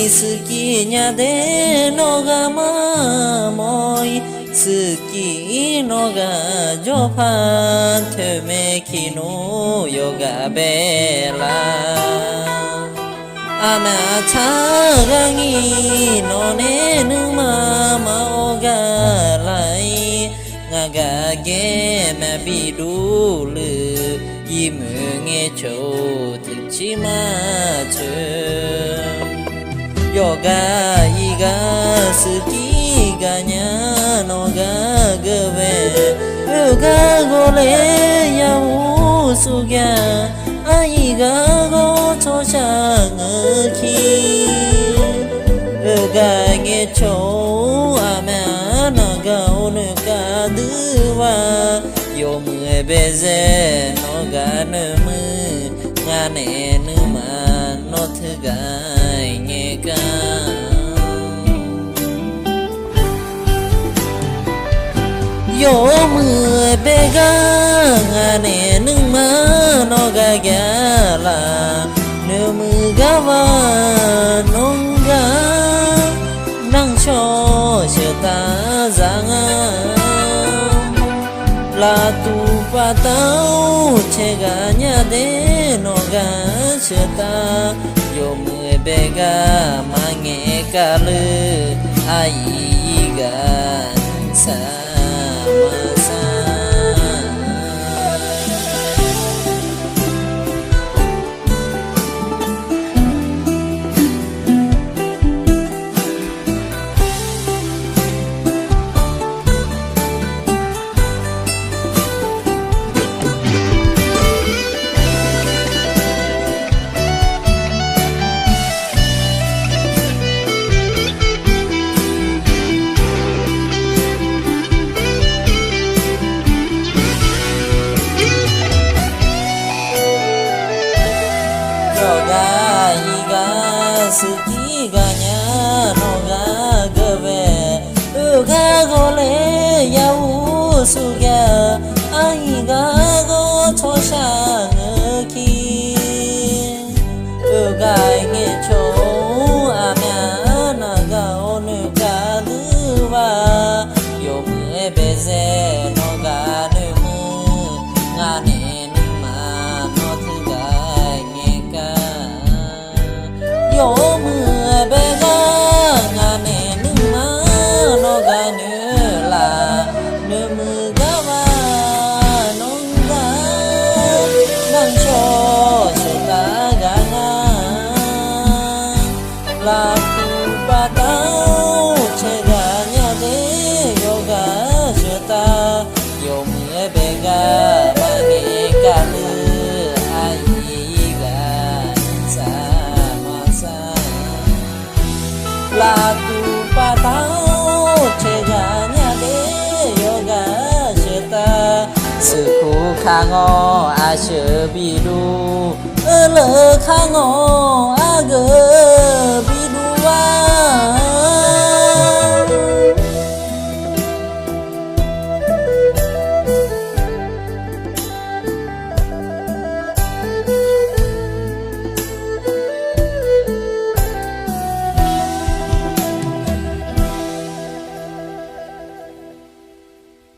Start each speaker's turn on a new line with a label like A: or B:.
A: 好きにゃでのがまもい好きのがジョパンてめきのよがべらあまたがぎのねぬままおがらいががげまびるるいむげちょうてちまちゅよがいがすきがにゃのががべよがごれやうすぎゃあいがごちょしゃがきよがげちょうあまながおぬかどわよむえべぜのがぬむがねぬまのつがいげかよむえべががねぬまのがぎゃらぬむがわのんがなんしょしたざがLa tu patau chega nya de no ga cheta yo mue bega mange kalu ai ga sa ma sa好きがにゃのががべうがごれやうすぎゃあいがごちょしゃぬきうがいげちょあみゃながおぬかぬわよむえべぜのがぬむがねぬまのつがいげかよむえべががねぬまのがぬらぬむがわのんがなんしょしたががらくばたおちがにゃでよがしたよむえべがまげかるあいがさLa tu patau chega nya de yoga sheta Suku kango ashe biru Ele kango age